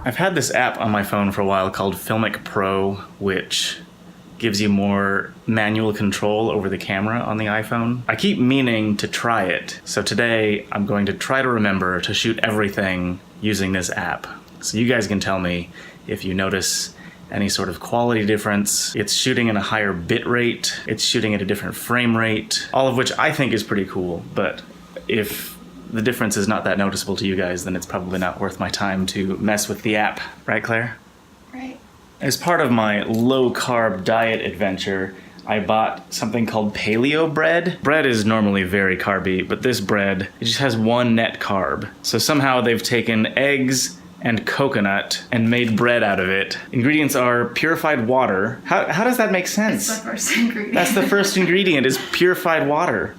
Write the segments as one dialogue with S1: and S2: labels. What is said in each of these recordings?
S1: I've had this app on my phone for a while called FiLMiC Pro, which gives you more manual control over the camera on the iPhone. I keep meaning to try it, so today I'm going to try to remember to shoot everything using this app. So you guys can tell me if you notice any sort of quality difference. It's shooting in a higher bit rate, it's shooting at a different frame rate, all of which I think is pretty cool, but if the difference is not that noticeable to you guys, then it's probably not worth my time to mess with the app. Right, Claire?
S2: Right.
S1: As part of my low-carb diet adventure, I bought something called paleo bread. Bread is normally very carby, but this bread, it just has one net carb. So somehow they've taken eggs and coconut and made bread out of it. Ingredients are purified water. How does that make sense?
S2: It's the first ingredient.
S1: That's the first ingredient, is purified water.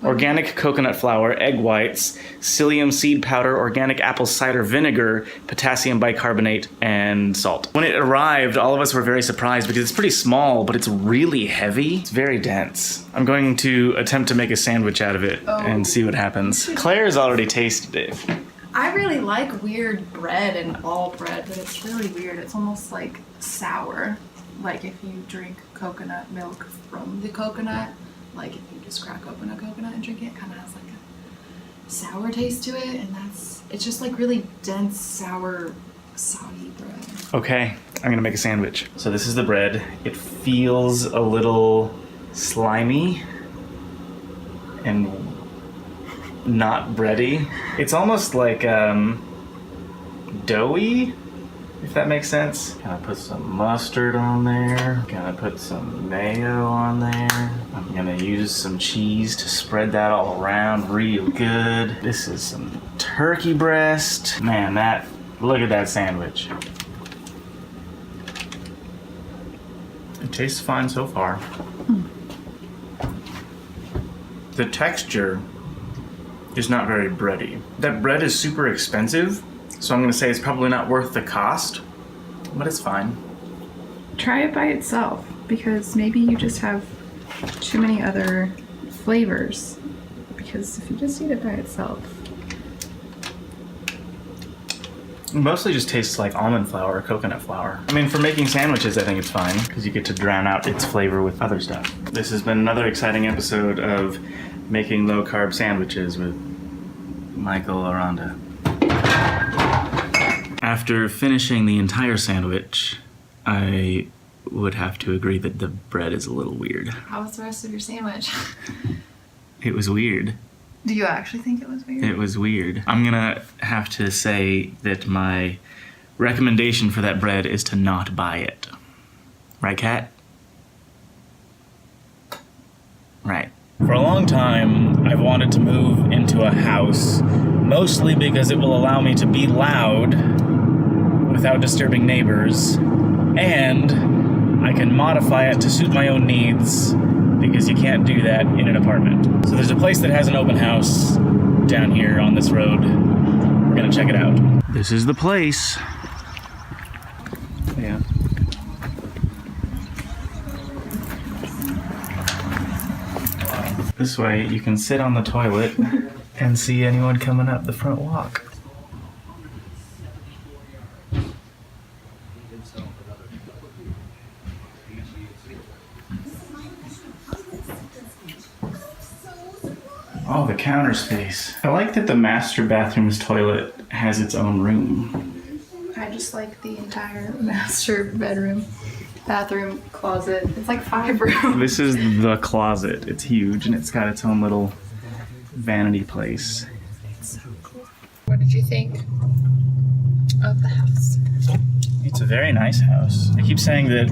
S1: Organic coconut flour, egg whites, psyllium seed powder, organic apple cider vinegar, potassium bicarbonate, and salt. When it arrived, all of us were very surprised because it's pretty small, but it's really heavy. It's very dense. I'm going to attempt to make a sandwich out of it and see what happens. Claire's already tasted it.
S2: I really like weird bread and all bread, but it's really weird. It's almost like sour. Like if you drink coconut milk from the coconut, like if you just crack open a coconut and drink it, kind of has like a sour taste to it, and it's just like really dense, sour, soggy bread.
S1: Okay, I'm gonna make a sandwich. So this is the bread. It feels a little slimy and not bready. It's almost like doughy, if that makes sense. Gonna put some mustard on there. Gonna put some mayo on there. I'm gonna use some cheese to spread that all around real good. This is some turkey breast. Man, look at that sandwich. It tastes fine so far. The texture is not very bready. That bread is super expensive, so I'm gonna say it's probably not worth the cost, but it's fine.
S3: Try it by itself, because maybe you just have too many other flavors. Because if you just eat it by itself.
S1: It mostly just tastes like almond flour or coconut flour. I mean, for making sandwiches, I think it's fine, because you get to drown out its flavor with other stuff. This has been another exciting episode of making low-carb sandwiches with Michael Aranda. After finishing the entire sandwich, I would have to agree that the bread is a little weird.
S2: How was the rest of your sandwich?
S1: It was weird.
S2: Do you actually think it was weird?
S1: It was weird. I'm gonna have to say that my recommendation for that bread is to not buy it. Right, Kat? Right. For a long time, I've wanted to move into a house, mostly because it will allow me to be loud without disturbing neighbors, and I can modify it to suit my own needs, because you can't do that in an apartment. So there's a place that has an open house down here on this road. We're gonna check it out. This is the place. Yeah. This way you can sit on the toilet and see anyone coming up the front walk. Oh, the counter space. I like that the master bathroom's toilet has its own room.
S2: I just like the entire master bedroom, bathroom, closet. It's like 5 rooms.
S1: This is the closet. It's huge and it's got its own little vanity place.
S2: It's so cool. What did you think of the house?
S1: It's a very nice house. I keep saying that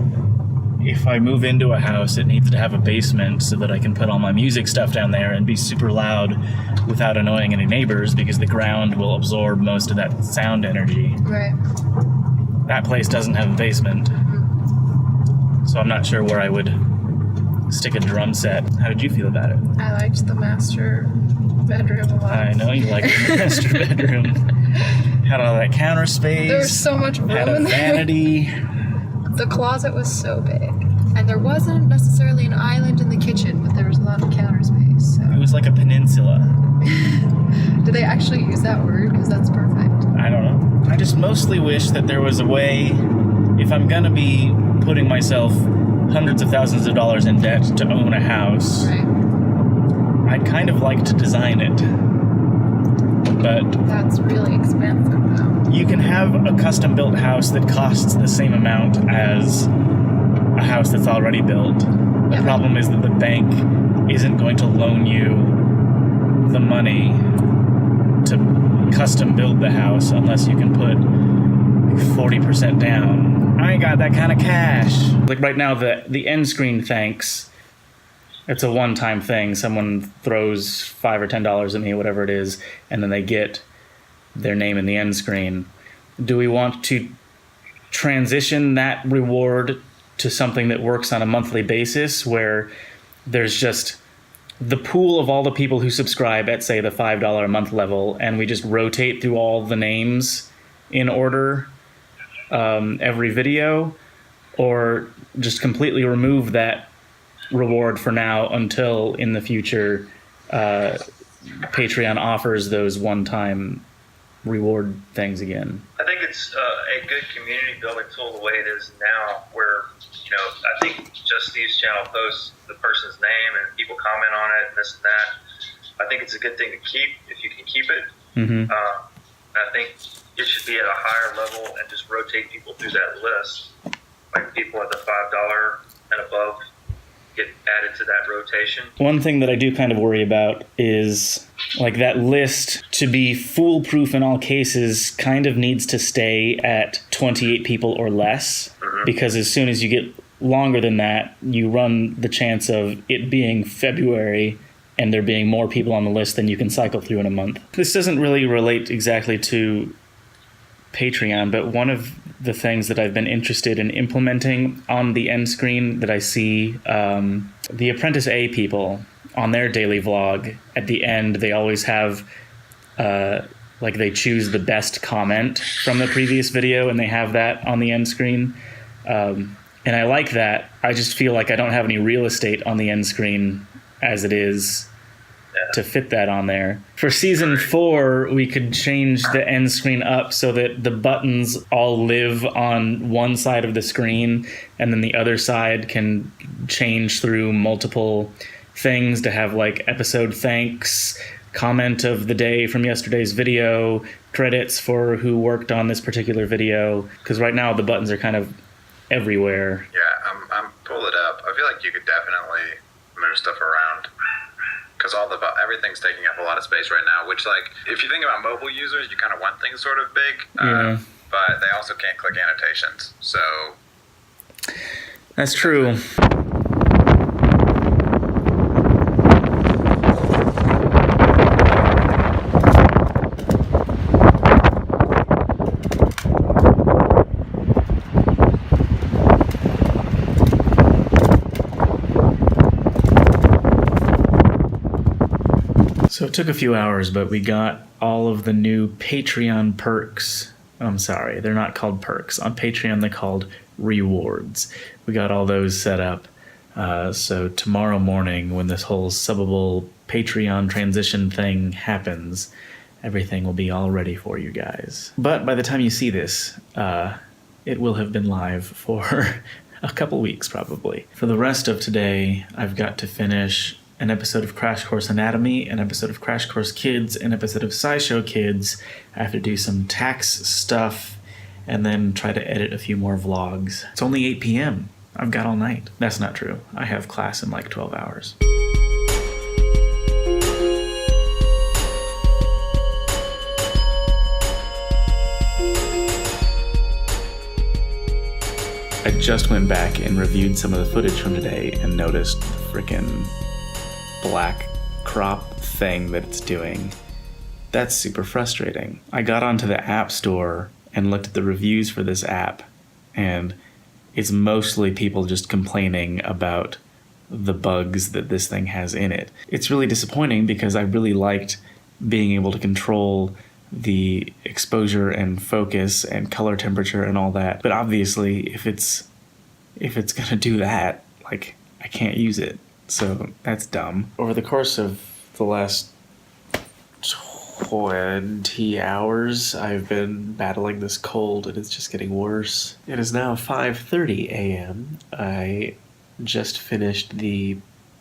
S1: if I move into a house, it needs to have a basement so that I can put all my music stuff down there and be super loud without annoying any neighbors, because the ground will absorb most of that sound energy.
S2: Right.
S1: That place doesn't have a basement, so I'm not sure where I would stick a drum set. How did you feel about it?
S2: I liked the master bedroom a lot.
S1: I know you liked the master bedroom. Had all that counter space.
S2: There was so much room
S1: had a
S2: in there.
S1: vanity.
S2: The closet was so big. And there wasn't necessarily an island in the kitchen, but there was a lot of counter space. So.
S1: It was like a peninsula.
S2: Do they actually use that word? Because that's perfect.
S1: I don't know. I just mostly wish that there was a way, if I'm gonna be putting myself hundreds of thousands of dollars in debt to own a house,
S2: Right.
S1: I'd kind of like to design it. But
S2: That's really expensive, though.
S1: you can have a custom-built house that costs the same amount as a house that's already built. The
S2: Yeah.
S1: problem is that the bank isn't going to loan you the money to custom build the house unless you can put like 40% down. I ain't got that kind of cash. Like right now, the end screen thanks. It's a one-time thing. Someone throws $5 or $10 at me, whatever it is, and then they get their name in the end screen. Do we want to transition that reward to something that works on a monthly basis where there's just the pool of all the people who subscribe at, say, the $5 a month level, and we just rotate through all the names in order every video, or just completely remove that reward for now until in the future Patreon offers those one-time reward things again?
S4: I think it's a good community building tool the way it is now, where, I think just these channel posts the person's name and people comment on it and this and that. I think it's a good thing to keep if you can keep it.
S1: Mm-hmm.
S4: I think it should be at a higher level and just rotate people through that list. Like people at the $5 and above get added to that rotation.
S1: One thing that I do kind of worry about is like that list, to be foolproof in all cases, kind of needs to stay at 28 people or less, because as soon as you get longer than that, you run the chance of it being February and there being more people on the list than you can cycle through in a month. This doesn't really relate exactly to Patreon, but one of the things that I've been interested in implementing on the end screen that I see the Apprentice A people on their daily vlog, at the end they always have like they choose the best comment from the previous video and they have that on the end screen. And I like that. I just feel like I don't have any real estate on the end screen as it is to fit that on there. For season 4, we could change the end screen up so that the buttons all live on one side of the screen, and then the other side can change through multiple things to have like episode thanks, comment of the day from yesterday's video, credits for who worked on this particular video. Because right now the buttons are kind of everywhere.
S5: Yeah, I'm pull it up. I feel like you could definitely move stuff around, because everything's taking up a lot of space right now, which, like, if you think about mobile users, you kind of want things sort of big, but they also can't click annotations, so...
S1: That's true. So it took a few hours, but we got all of the new Patreon perks. I'm sorry, they're not called perks. On Patreon, they're called rewards. We got all those set up. So tomorrow morning, when this whole subbable Patreon transition thing happens, everything will be all ready for you guys. But by the time you see this, it will have been live for a couple weeks, probably. For the rest of today, I've got to finish an episode of Crash Course Anatomy, an episode of Crash Course Kids, an episode of SciShow Kids. I have to do some tax stuff, and then try to edit a few more vlogs. It's only 8 p.m. I've got all night. That's not true. I have class in like 12 hours. I just went back and reviewed some of the footage from today and noticed the frickin' black crop thing that it's doing. That's super frustrating. I got onto the App Store and looked at the reviews for this app, and it's mostly people just complaining about the bugs that this thing has in it. It's really disappointing because I really liked being able to control the exposure and focus and color temperature and all that. But obviously, if it's gonna do that, like, I can't use it. So that's dumb. Over the course of the last 20 hours, I've been battling this cold, and it's just getting worse. It is now 5:30 a.m. I just finished the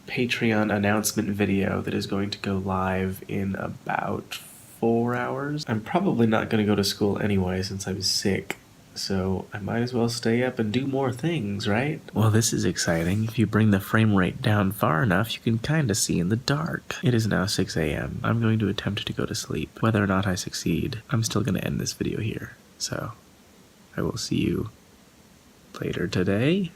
S1: Patreon announcement video that is going to go live in about 4 hours. I'm probably not going to go to school anyway since I'm sick, so I might as well stay up and do more things, right? Well, this is exciting. If you bring the frame rate down far enough, you can kind of see in the dark. It is now 6 a.m. I'm going to attempt to go to sleep. Whether or not I succeed, I'm still going to end this video here. So, I will see you later today.